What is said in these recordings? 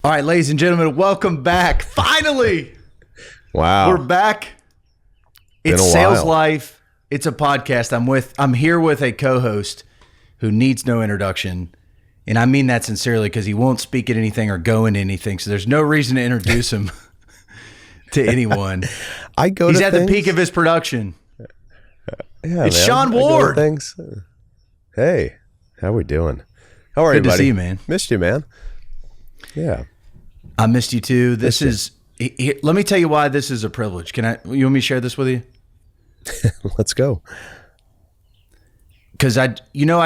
All right, ladies and gentlemen, welcome back. Finally, Wow. we're back. Been It's a Sales while. Life. It's a podcast. I'm here with a co-host who needs no introduction, and I mean that sincerely because he won't speak at anything or go into anything. So there's no reason to introduce him to anyone. I go He's to at things. the peak of his production. Yeah, It's man. Sean I go to Ward. Things. Hey, how we doing? How are you, Good to buddy? see you, man. Missed you, man. Yeah. I missed you too. This is. Let me tell you why this is a privilege. You want me to share this with you? Let's go. Because I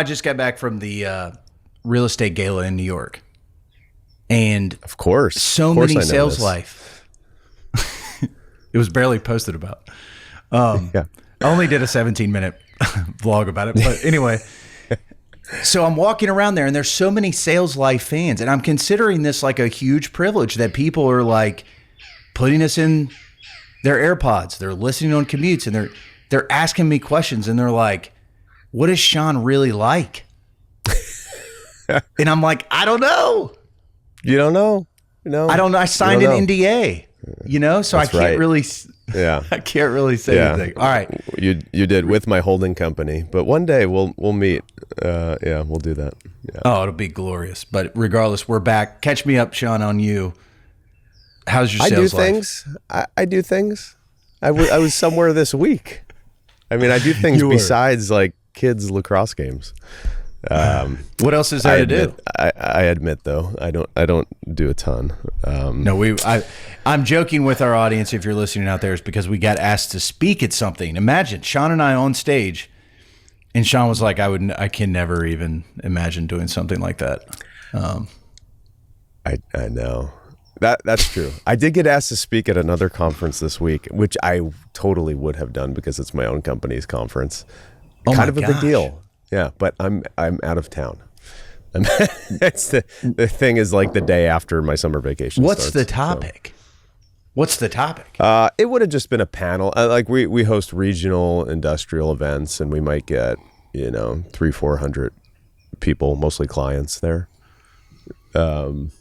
just got back from the real estate gala in New York, and Of course. so Of course I many know sales this. life. It was barely posted about. Yeah. I only did a 17-minute vlog about it, but anyway. So I'm walking around there, and there's so many Sales Life fans, and I'm considering this like a huge privilege that people are like putting us in their AirPods. They're listening on commutes, and they're asking me questions, and they're like, "What is Sean really like?" And I'm like, "I don't know. You don't know? No. I don't know. I signed You an don't know. NDA, so I That's can't right. really." Yeah. I can't really say Yeah. anything. All right. You did with my holding company, but one day we'll meet. Yeah, we'll do that. Yeah. Oh, it'll be glorious. But regardless, we're back. Catch me up, Sean, on you. How's your I do sales life? things. I do things. I was somewhere this week. I mean, I do things You were. besides like kids lacrosse games. What else is there to do? I admit though, I don't do a ton. No, I'm joking with our audience. If you're listening out there, is because we got asked to speak at something. Imagine Sean and I on stage, and Sean was like, I can never even imagine doing something like that. I know. That's true. I did get asked to speak at another conference this week, which I totally would have done because it's my own company's conference. Oh Kind my of a big gosh. deal. Yeah, but I'm out of town. It's the thing is like the day after my summer vacation What's starts, the so. topic? What's the topic? It would have just been a panel. Like we host regional industrial events, and we might get 300-400 people, mostly clients there. And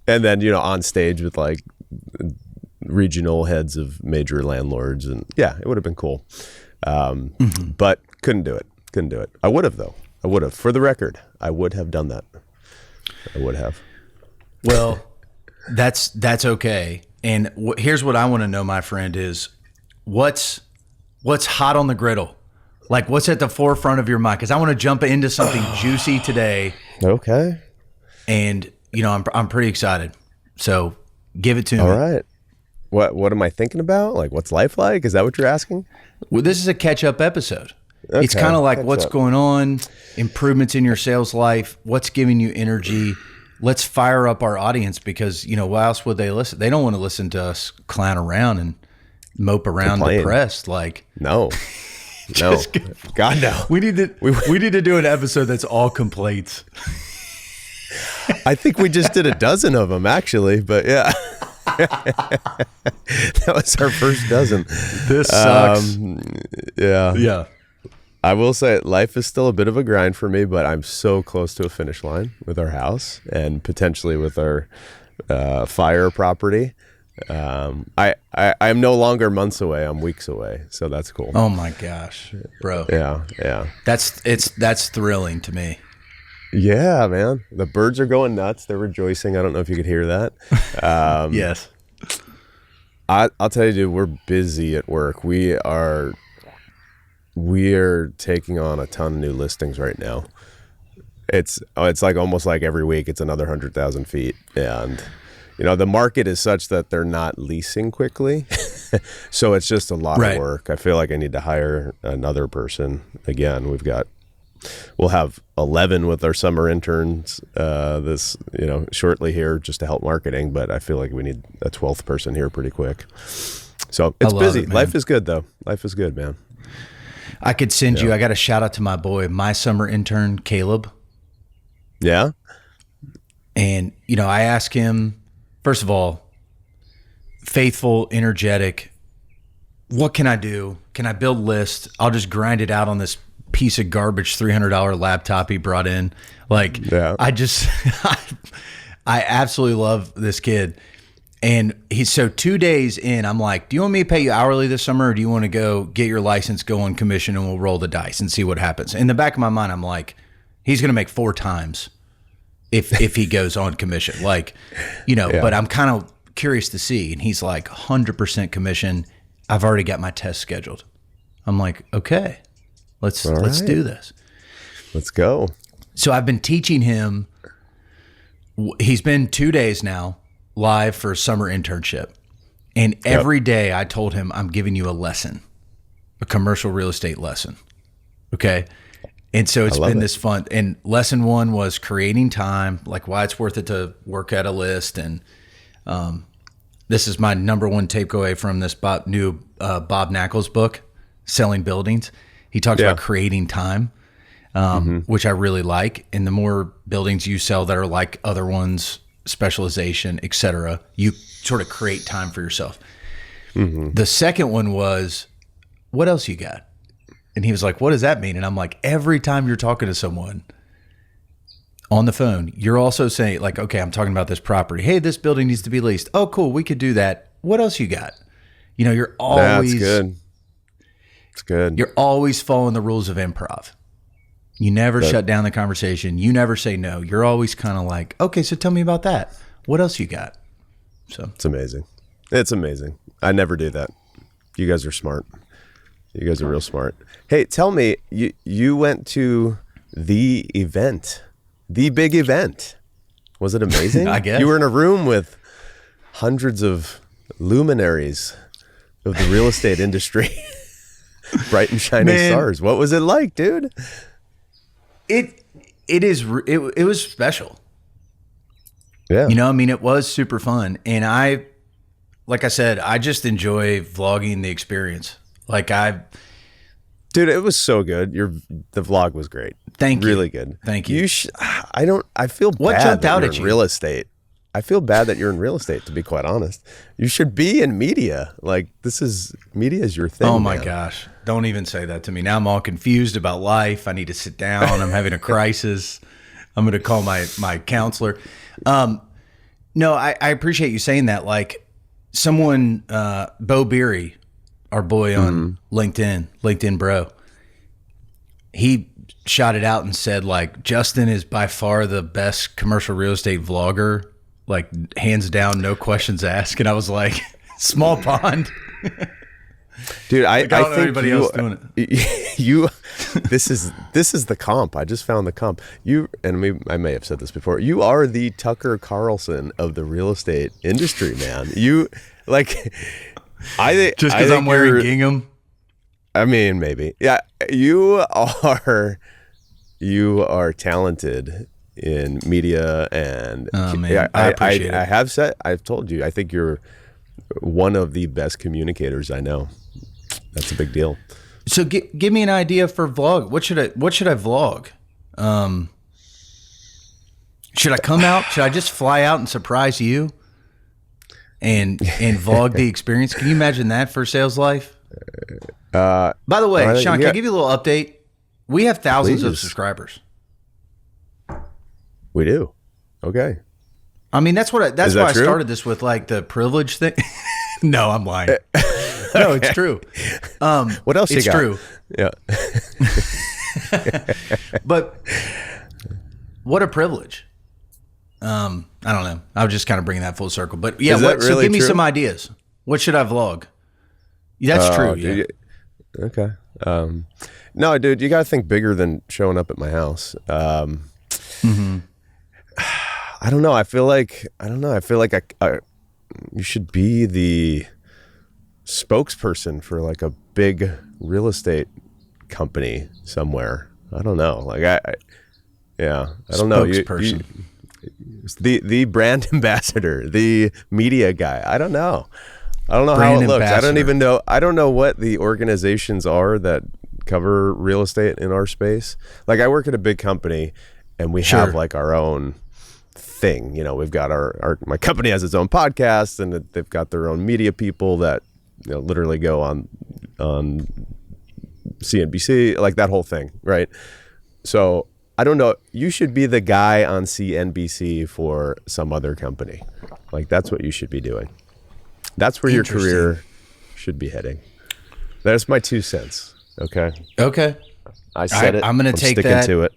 then on stage with like regional heads of major landlords, and yeah, it would have been cool. But couldn't do it. I would have though. For the record, I would have done that. I would have. Well, that's okay. And here's what I want to know, my friend, is what's hot on the griddle? Like what's at the forefront of your mind? Because I want to jump into something juicy today, Okay. and I'm pretty excited. So give it to me. All right. What am I thinking about? Like, what's life like? Is that what you're asking? Well, this is a catch-up episode. It's Okay, kind of like catch what's up. going on, improvements in your sales life, what's giving you energy. Let's fire up our audience because, why else would they listen? They don't want to listen to us clown around and mope around Complain. depressed. Like, No. No. God, no. we need to do an episode that's all complaints. I think we just did a dozen of them, actually. But yeah. That was our first dozen. This sucks. Yeah. Yeah. I will say life is still a bit of a grind for me, but I'm so close to a finish line with our house and potentially with our fire property. I am no longer months away. I'm weeks away. So that's cool. Oh my gosh, bro. Yeah. Yeah. That's thrilling to me. Yeah, man. The birds are going nuts. They're rejoicing. I don't know if you could hear that. Yes. I'll tell you, dude, we're busy at work. We're taking on a ton of new listings right now. It's like almost like every week it's another 100,000 feet. And, the market is such that they're not leasing quickly. So it's just a lot Right. of work. I feel like I need to hire another person. Again, we'll have 11 with our summer interns shortly here just to help marketing, but I feel like we need a 12th person here pretty quick. So it's love busy. it, man. Life is good though. Life is good, man. I could send you. I got a shout out to my boy, my summer intern, Caleb. Yeah. And, I asked him, first of all, faithful, energetic. What can I do? Can I build lists? I'll just grind it out on this piece of garbage $300 laptop he brought in. Like, Yeah. I just, I absolutely love this kid. And he's so 2 days in, I'm like, do you want me to pay you hourly this summer, or do you want to go get your license, go on commission, and we'll roll the dice and see what happens? In the back of my mind, I'm like, he's going to make 4 times if he goes on commission. Like, but I'm kind of curious to see. And he's like 100% commission. I've already got my test scheduled. I'm like, okay, let's do this. Let's go. So I've been teaching him. He's been 2 days now live for summer internship. And every day I told him, I'm giving you a lesson, a commercial real estate lesson. Okay. And so it's been this fun. And lesson 1 was creating time, like why it's worth it to work at a list. And this is my number 1 takeaway from this new Bob Nackles book, Selling Buildings. He talks about creating time, which I really like. And the more buildings you sell that are like other ones, specialization, et cetera, you sort of create time for yourself. The second one was, what else you got? And he was like, what does that mean? And I'm like, every time you're talking to someone on the phone, you're also saying like, okay, I'm talking about this property. Hey, this building needs to be leased. Oh, cool. We could do that. What else you got? You're always That's good. It's good. You're always following the rules of improv. You never shut down the conversation. You never say no. You're always kind of like, okay, so tell me about that. What else you got? So it's amazing. It's amazing. I never do that. You guys are smart. You guys are real smart. Hey, tell me, you went to the event, the big event. Was it amazing? I guess. You were in a room with hundreds of luminaries of the real estate industry, bright and shining stars. What was it like, dude? It was special. Yeah. It was super fun. And like I said, I just enjoy vlogging the experience. Dude, it was so good. The vlog was great. Thank you. Really good. Thank you. I feel what bad jumped that out you're at in you? real estate. I feel bad that you're in real estate, to be quite honest. You should be in media. Like, media is your thing. Oh my man. gosh. Don't even say that to me. Now I'm all confused about life. I need to sit down. I'm having a crisis. I'm going to call my counselor. No, I appreciate you saying that. Like someone, Bo Beery, our boy on LinkedIn bro, he shot it out and said like, Justin is by far the best commercial real estate vlogger, like hands down, no questions asked. And I was like, small pond. Dude, I don't know think anybody else doing it. This is the comp. I just found the comp. I may have said this before. You are the Tucker Carlson of the real estate industry, man. You like, just because I'm wearing gingham. I mean, maybe. Yeah, you are talented in media, and oh, man, I appreciate it. I've told you, I think you're one of the best communicators I know. That's a big deal. So give me an idea for vlog. What should I vlog? Should I come out? Should I just fly out and surprise you and vlog the experience? Can you imagine that for Sales Life? By the way, Sean, can I give you a little update? We have thousands of subscribers. We do. Okay. I mean, that's why I started this with like the privilege thing. No, I'm lying. No, it's true. What else you got? It's true. Yeah. But what a privilege. I don't know. I was just kind of bringing that full circle. But yeah, so give me some ideas. What should I vlog? That's true. Yeah. Okay. No, dude, you got to think bigger than showing up at my house. I don't know. I feel like you should be the spokesperson for like a big real estate company somewhere. I don't know. Like I don't know. Spokesperson. The brand ambassador, the media guy. I don't know Brand how it looks. ambassador. I don't know what the organizations are that cover real estate in our space. Like I work at a big company and we have like our own thing. We've got my company has its own podcast, and they've got their own media people that literally go on CNBC, like that whole thing, right? So I don't know. You should be the guy on CNBC for some other company. Like, that's what you should be doing. That's where your career should be heading. There's my 2 cents. Okay. Okay. I said it. I'm going to take sticking that. to it.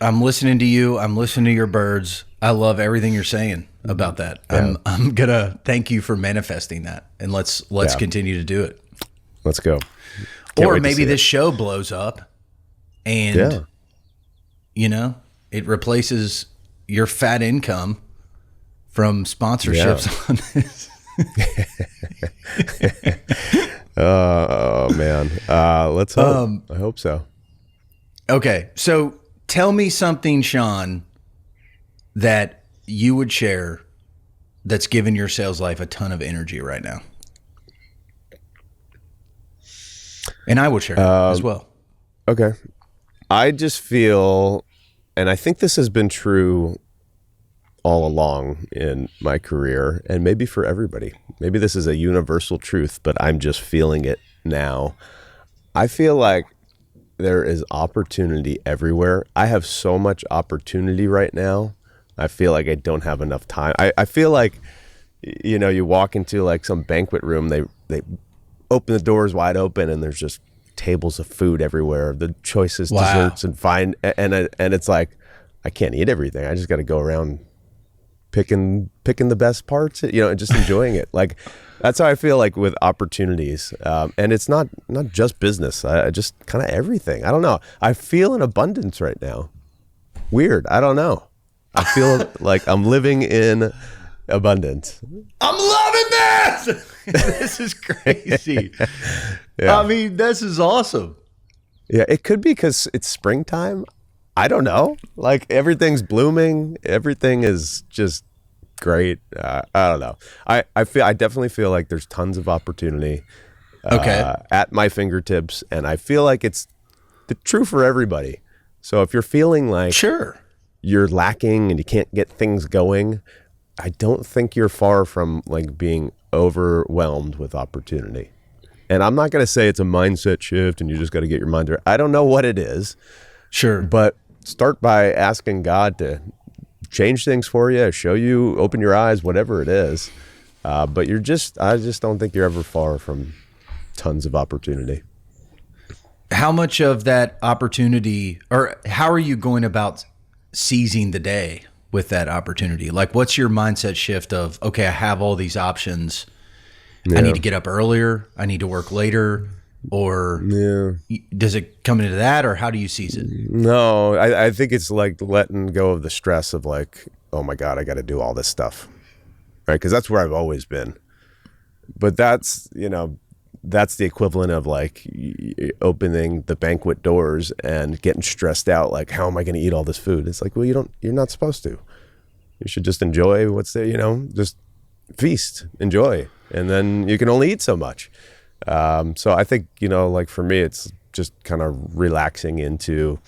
I'm listening to you. I'm listening to your birds. I love everything you're saying about that. Yeah. I'm going to thank you for manifesting that. And let's continue to do it. Let's go. Or maybe this show blows up and, it replaces your fat income from sponsorships on this. Oh, man. Let's hope. I hope so. Okay. So tell me something, Sean, that you would share that's giving your sales life a ton of energy right now. And I will share it as well. Okay. I just feel, and I think this has been true all along in my career, and maybe for everybody. Maybe this is a universal truth, but I'm just feeling it now. I feel like there is opportunity everywhere. I have so much opportunity right now. I feel like I don't have enough time. I feel like, you walk into like some banquet room, they open the doors wide open and there's just tables of food everywhere. The choices, desserts and fine. And it's like, I can't eat everything. I just got to go around picking the best parts, and just enjoying it. Like, that's how I feel like with opportunities. And it's not just business. I just kind of everything. I don't know. I feel an abundance right now. Weird. I don't know. I feel like I'm living in abundance. I'm loving this. This is crazy. Yeah. I mean, this is awesome. Yeah, it could be because it's springtime. I don't know. Like, everything's blooming. Everything is just great. I don't know. I definitely feel like there's tons of opportunity at my fingertips, and I feel like it's true for everybody. So if you're feeling like you're lacking and you can't get things going, I don't think you're far from like being overwhelmed with opportunity. And I'm not going to say it's a mindset shift and you just got to get your mind right. I don't know what it is. Sure. But start by asking God to change things for you, show you, open your eyes, whatever it is. But I just don't think you're ever far from tons of opportunity. How much of that opportunity, or how are you going about seizing the day with that opportunity? Like, what's your mindset shift of, okay, I have all these options. I need to get up earlier. I need to work later. Or does it come into that, or how do you seize it? No, I think it's like letting go of the stress of like, oh my God, I got to do all this stuff. Right. Because that's where I've always been. But that's the equivalent of like opening the banquet doors and getting stressed out. Like, how am I going to eat all this food? It's like, well, you're not supposed to. You should just enjoy what's there, just feast, enjoy. And then you can only eat so much. So I think, like for me, it's just kind of relaxing into,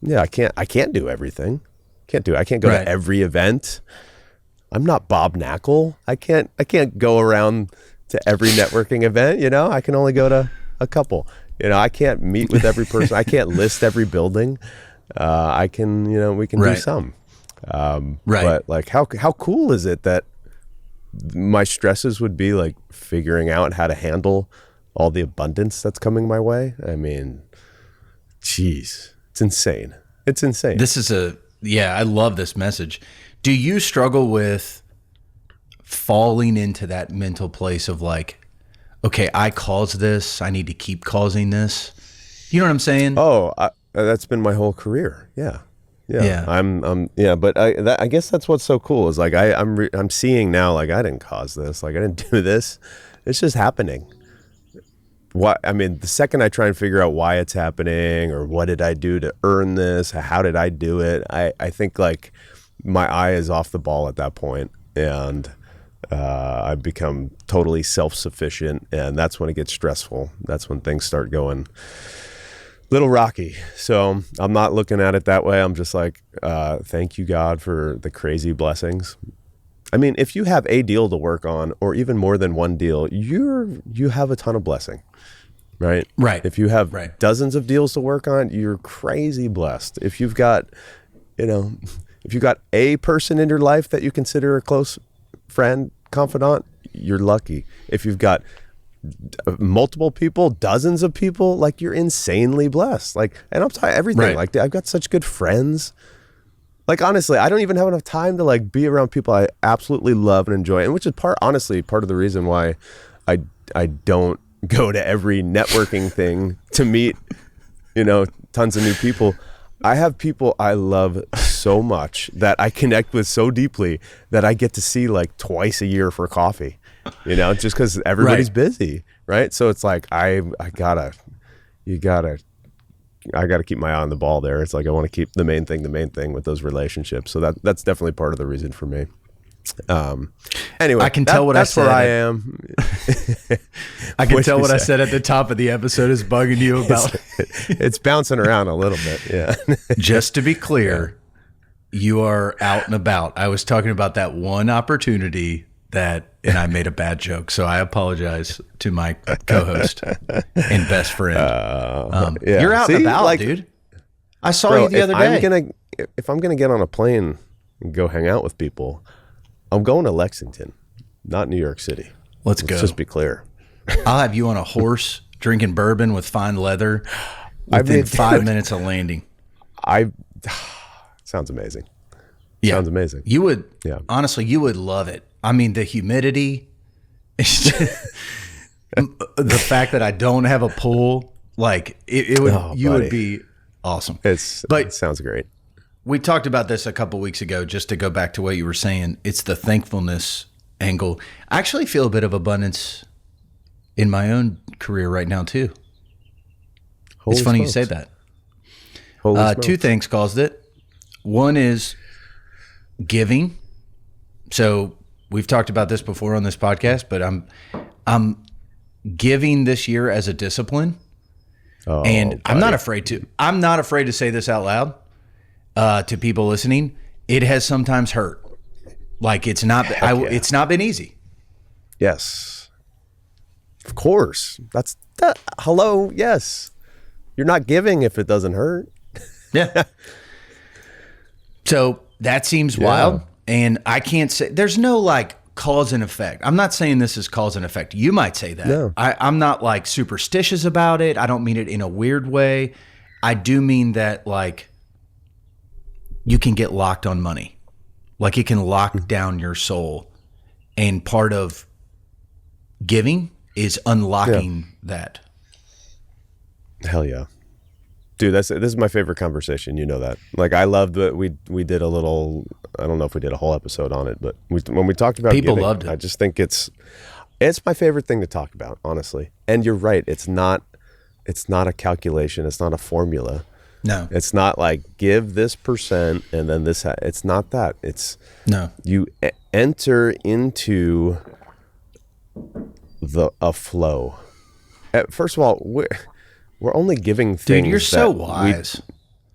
I can't do everything. I can't go to every event. I'm not Bob Knackle. I can't go around to every networking event. I can only go to a couple. I can't meet with every person. I can't list every building. I can, we can do some. But like, how cool is it that my stresses would be like figuring out how to handle all the abundance that's coming my way? I mean, geez, it's insane. It's insane. This is I love this message. Do you struggle with falling into that mental place of like, okay, I caused this, I need to keep causing this? You know what I'm saying? Oh, that's been my whole career. Yeah. But I guess that's what's so cool is like I'm seeing now, like, I didn't cause this, like I didn't do this. It's just happening. The second I try and figure out why it's happening or what did I do to earn this, how did I do it, I think like my eye is off the ball at that point, and I've become totally self-sufficient, and that's when it gets stressful. That's when things start going little rocky. So I'm not looking at it that way. I'm just like, thank you, God, for the crazy blessings. I mean, if you have a deal to work on, or even more than one deal, you have a ton of blessing. right? Right. If you have Right. dozens of deals to work on, you're crazy blessed. If you've got, if you've got a person in your life that you consider a close friend, confidant, you're lucky. If you've got multiple people, dozens of people, like you're insanely blessed. Like, and I'm talking everything. Right. Like, I've got such good friends. Like, honestly, I don't even have enough time to like be around people I absolutely love and enjoy, and which is part of the reason why I don't go to every networking thing to meet, tons of new people. I have people I love so much that I connect with so deeply that I get to see like twice a year for coffee, just because everybody's Right. busy, right? So it's like I gotta keep my eye on the ball there. It's like I want to keep the main thing with those relationships. So that's definitely part of the reason for me. Anyway, I can tell what I that's where said I at- am. I can What'd tell you what I say? said at the top of the episode is bugging you about. It's bouncing around a little bit. Yeah. Just to be clear, you are out and about. I was talking about that one opportunity and I made a bad joke. So I apologize to my co-host and best friend. Yeah. You're out See? and about, Like, dude. I saw Bro, you the other day. if I'm gonna get on a plane and go hang out with people, I'm going to Lexington, not New York City. Let's go. Let's just be clear. I'll have you on a horse drinking bourbon with fine leather within mean, 5 minutes of landing. Sounds amazing. Yeah. Sounds amazing. You would, Yeah. honestly, you would love it. I mean, the humidity, the fact that I don't have a pool, like it would, you buddy. would be awesome. It sounds great. We talked about this a couple weeks ago, just to go back to what you were saying. It's the thankfulness angle. I actually feel a bit of abundance in my own career right now, too. Holy It's funny smokes. you say that. Holy smokes. Two things caused it. One is giving. So we've talked about this before on this podcast, but I'm giving this year as a discipline, Oh, and I'm not buddy. afraid to say this out loud to people listening. It has sometimes hurt. Like it's not. It's not been easy. Yes. Of course. That's that. Hello. Yes. You're not giving if it doesn't hurt. Yeah. So that seems wild. And I can't say there's no like cause and effect. I'm not saying this is cause and effect. You might say that. No. I'm not like superstitious about it. I don't mean it in a weird way. I do mean that like you can get locked on money. Like it can lock down your soul. And part of giving is unlocking that. Hell yeah. Dude, this is my favorite conversation. You know that. Like, I love that we did a little. I don't know if we did a whole episode on it, but when we talked about People giving, loved it. I just think it's my favorite thing to talk about, honestly. And you're right. It's not a calculation. It's not a formula. No. It's not like give this percent and then this. It's not that. It's No. you enter into a flow. First of all, we're only giving things. Dude, you're so that wise.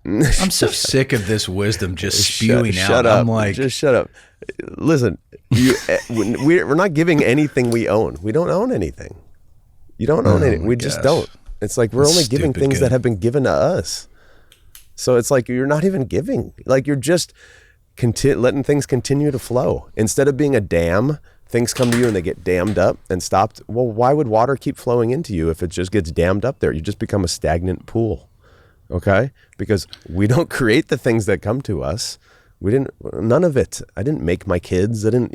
I'm so sick of this wisdom just spewing out. Shut up. I'm like, just shut up. Listen, we're not giving anything we own. We don't own anything. You don't own anything. my We just gosh. don't. It's like we're That's only giving stupid things good. that have been given to us. So it's like you're not even giving. Like you're just letting things continue to flow. Instead of being a dam, things come to you and they get dammed up and stopped. Well, why would water keep flowing into you if it just gets dammed up there? You just become a stagnant pool. Okay? Because we don't create the things that come to us. None of it. I didn't make my kids. I didn't,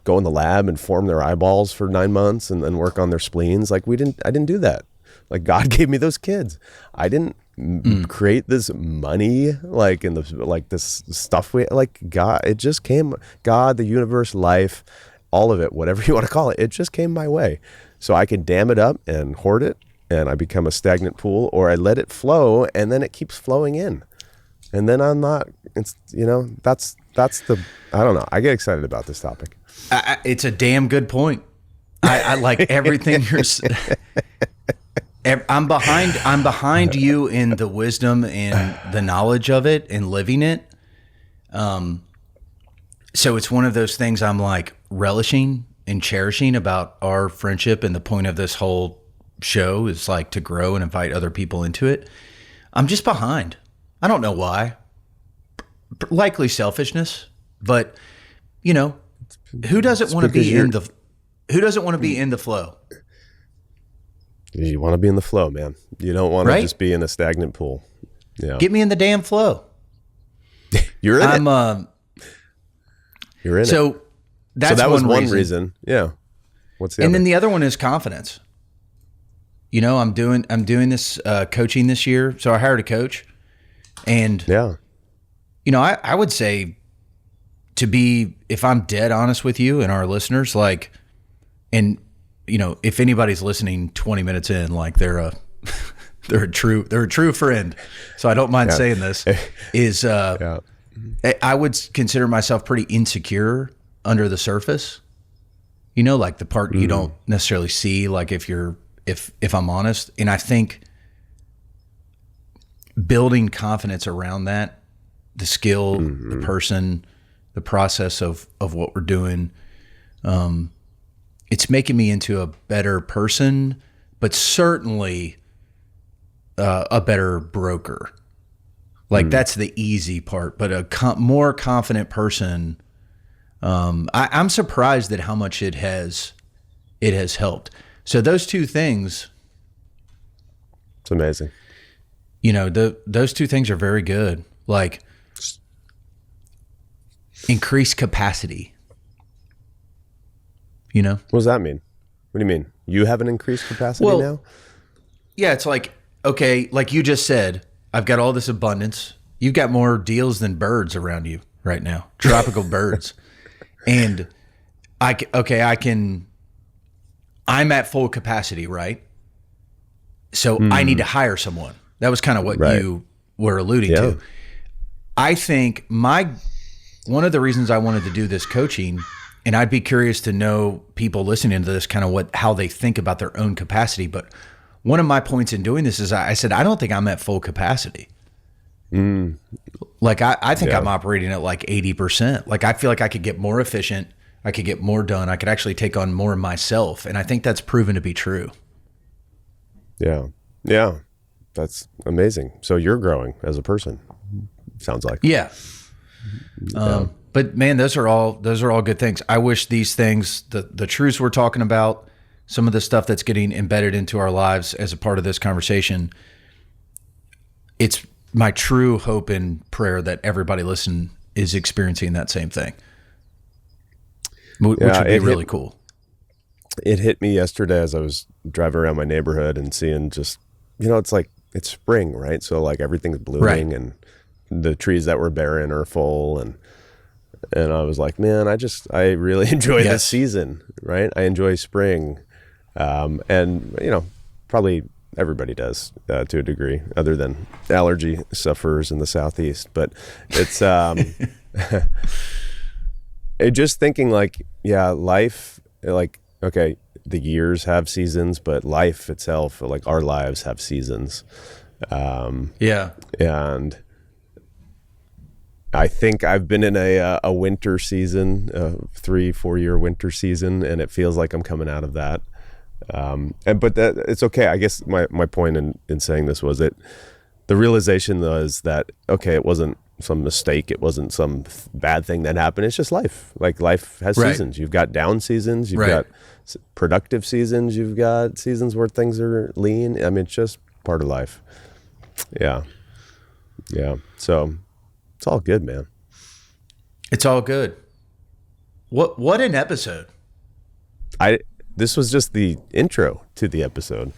go in the lab and form their eyeballs for 9 months and then work on their spleens. Like I didn't do that. Like God gave me those kids. I didn't create this money, like in this stuff God, it just came, God, the universe, life, all of it, whatever you want to call it. It just came my way. So I can dam it up and hoard it and I become a stagnant pool, or I let it flow and then it keeps flowing in. And then I'm not, it's, that's the, I don't know. I get excited about this topic. it's a damn good point. I like everything you're I'm behind you in the wisdom and the knowledge of it and living it. So it's one of those things I'm like relishing and cherishing about our friendship and the point of this whole show is like to grow and invite other people into it. I'm just behind. I don't know why. Likely selfishness, but you know, who doesn't want to be in the flow? You want to be in the flow, man. You don't want Right? to just be in a stagnant pool. Yeah. Get me in the damn flow. You're in it. You're in it. So that's So that was one reason. reason. Yeah. What's the And other? then the other one is confidence. You know, I'm doing this coaching this year. So I hired a coach, and Yeah. you know, I would say, to be, if I'm dead honest with you and our listeners, like, and you know, if anybody's listening 20 minutes in, like they're a true friend. So I don't mind saying this is, Yeah. I would consider myself pretty insecure under the surface, you know, like the part you don't necessarily see, like if I'm honest. And I think building confidence around that, the skill, the person, the process of what we're doing, it's making me into a better person, but certainly a better broker. Like that's the easy part, but a more confident person. I'm surprised at how much it has helped. So those two things, It's amazing. you know, those two things are very good. Like increased capacity. You know? What does that mean? What do you mean? You have an increased capacity Well, now? Yeah, it's like, okay, like you just said, I've got all this abundance. You've got more deals than birds around you right now, tropical birds. And I'm at full capacity, right? So I need to hire someone. That was kind of what Right. you were alluding to. I think one of the reasons I wanted to do this coaching, and I'd be curious to know people listening to this kind of how they think about their own capacity. But one of my points in doing this is I said, I don't think I'm at full capacity. Like I think I'm operating at like 80%. Like I feel like I could get more efficient. I could get more done. I could actually take on more myself. And I think that's proven to be true. Yeah. Yeah. That's amazing. So you're growing as a person. Sounds like. Yeah. But man, those are all good things. I wish these things, the truths we're talking about, some of the stuff that's getting embedded into our lives as a part of this conversation, it's my true hope and prayer that everybody listening is experiencing that same thing, which would be really cool. It hit me yesterday as I was driving around my neighborhood and seeing just, you know, it's like, it's spring, right? So like everything's blooming and the trees that were barren are full. And I was like, man, I really enjoy this season, right? I enjoy spring. And, you know, probably everybody does to a degree, other than allergy sufferers in the Southeast. But it's it just thinking like, yeah, life, like, okay, the years have seasons, but life itself, like our lives have seasons. And I think I've been in a winter season, 3-4 year winter season, and it feels like I'm coming out of that. But that it's okay. I guess my point in saying this was the realization was that, okay, it wasn't some mistake. It wasn't some bad thing that happened. It's just life. Like life has seasons. You've got down seasons. You've got productive seasons. You've got seasons where things are lean. I mean, it's just part of life. Yeah. Yeah. So it's all good, man. It's all good. What an episode. This was just the intro to the episode.